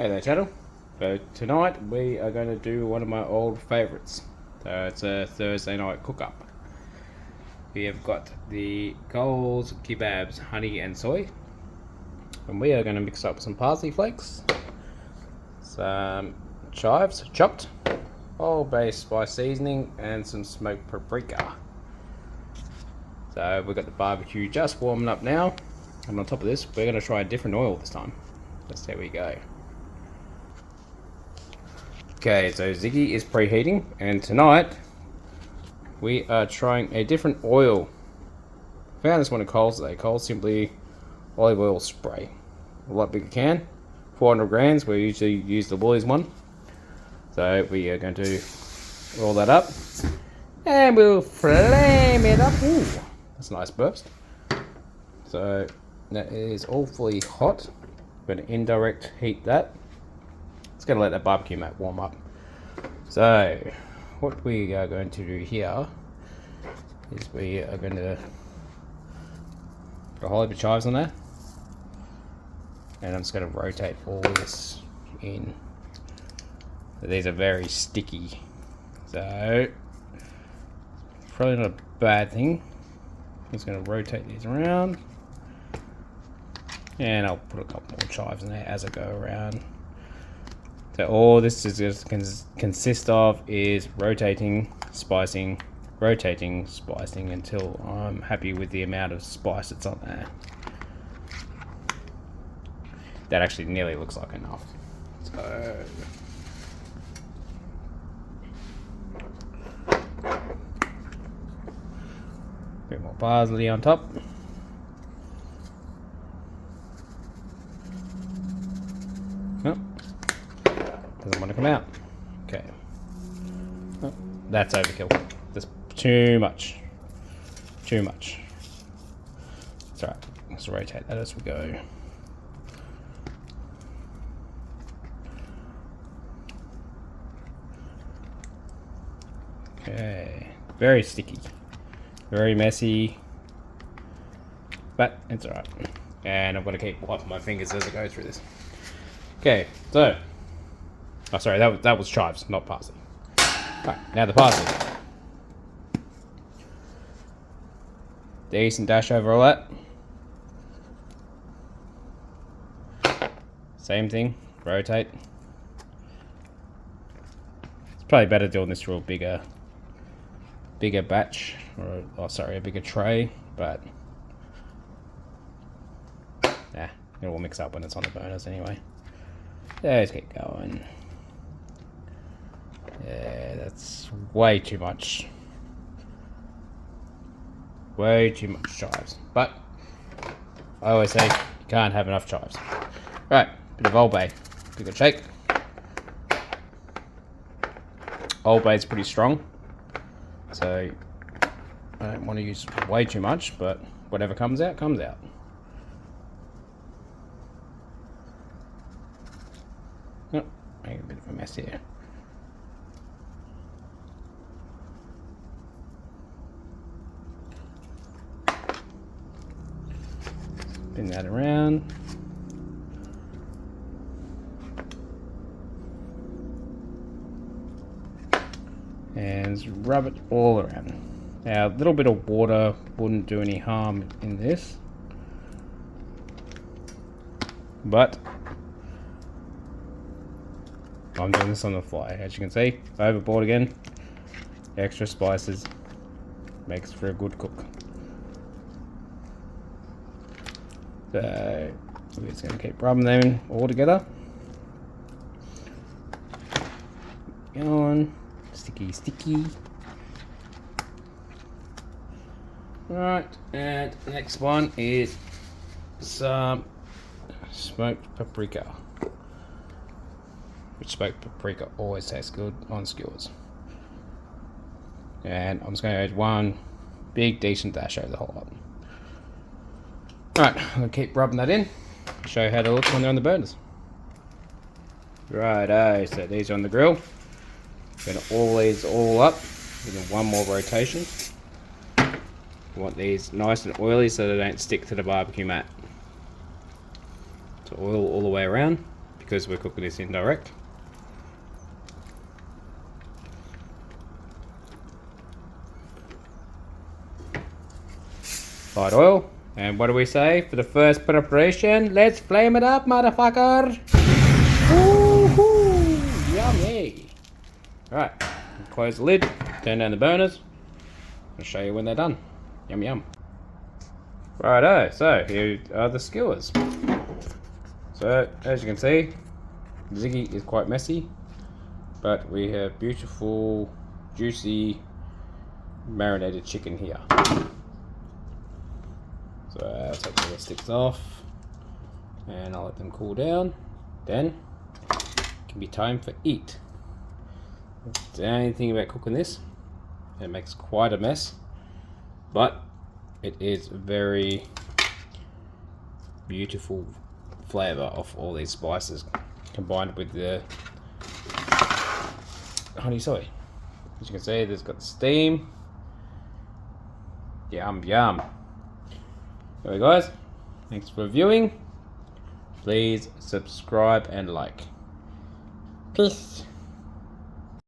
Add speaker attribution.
Speaker 1: Hey there, channel. So tonight we are going to do one of my old favourites. So it's a Thursday night cook-up. We have got the Coles kebabs, honey and soy, and we are going to mix up some parsley flakes, some chives chopped, Old Bay spice seasoning, and some smoked paprika. So we've got the barbecue just warming up now, and on top of this, we're going to try a different oil this time. Let's see how we go. Okay, so Ziggy is preheating, and tonight we are trying a different oil. Found this one at Coles today. Coles Simply Olive Oil Spray. A lot bigger can, 400 grams. We usually use the Woolies one. So we are going to roll that up, and we'll flame it up. Ooh, that's a nice burst. So that is all fully hot. We're going to indirect heat that. It's going to let that barbecue mat warm up. So what we are going to do here is we are going to put a whole heap of chives on there, and I'm just going to rotate all this in. So these are very sticky, so probably not a bad thing. I'm just going to rotate these around, and I'll put a couple more chives in there as I go around. So all this is just consist of is rotating, spicing until I'm happy with the amount of spice that's on there. That actually nearly looks like enough. So a bit more parsley on top. Oh, doesn't want to come out. Okay. Oh, that's overkill. That's too much. Too much. It's alright. Let's rotate that as we go. Okay. Very sticky. Very messy. But it's alright. And I'm going to keep wiping my fingers as I go through this. Okay, so. Oh, sorry, that was chives, not parsley. Alright, now the parsley. Decent dash over all that. Same thing, rotate. It's probably better doing this to a bigger batch, or a bigger tray, but nah, it will mix up when it's on the burners anyway. Let's keep going. Yeah, that's way too much. Way too much chives. But I always say you can't have enough chives. Right, bit of Old Bay. Give it a shake. Old Bay's pretty strong, so I don't want to use way too much, but whatever comes out, comes out. Oh, making a bit of a mess here. Spin that around. And rub it all around. Now, a little bit of water wouldn't do any harm in this, but I'm doing this on the fly. As you can see, overboard again. Extra spices makes for a good cook. So we're just going to keep rubbing them all together. Going sticky. Alright, and the next one is some smoked paprika. Which smoked paprika always tastes good on skewers. And I'm just going to add one big decent dash over the whole lot. Alright, I'm going to keep rubbing that in. Show you how they look when they're on the burners. Righto, so these are on the grill. Going to oil these all up. Give one more rotation. You want these nice and oily so they don't stick to the barbecue mat. So oil all the way around. because we're cooking this indirect. Light oil. And what do we say for the first preparation? Let's flame it up, motherfucker! Woohoo! Yummy! Alright, close the lid, turn down the burners. I'll show you when they're done. Yum yum. Righto, so here are the skewers. So, as you can see, Ziggy is quite messy, but we have beautiful, juicy, marinated chicken here. So I'll take all the sticks off and I'll let them cool down. Then it can be time for eat. The only thing about cooking this, it makes quite a mess, but it is very beautiful flavour of all these spices combined with the honey soy. As you can see, there's got the steam. Yum yum. Alright guys, thanks for viewing. Please subscribe and like. Peace.